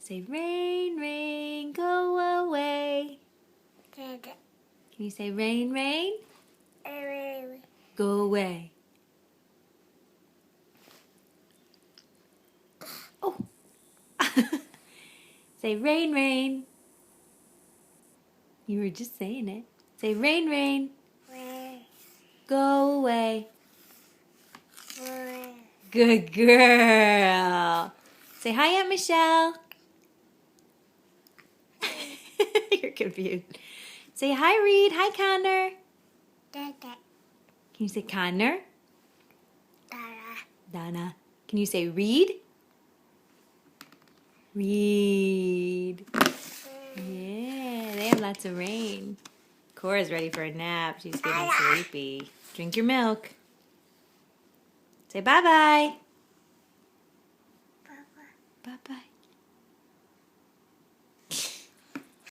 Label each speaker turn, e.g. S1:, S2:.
S1: Say rain, rain, go away. Can you say rain, rain? Go away. Oh. Say rain, rain. You were just saying it. Say rain, rain. Go away. Good girl. Say hi, Aunt Michelle. You're confused. Say hi, Reed. Hi, Connor. Can you say Connor? Donna. Can you say Reed? Reed. Yeah, they have lots of rain. Cora's ready for a nap. She's getting sleepy. Drink your milk. Say bye-bye.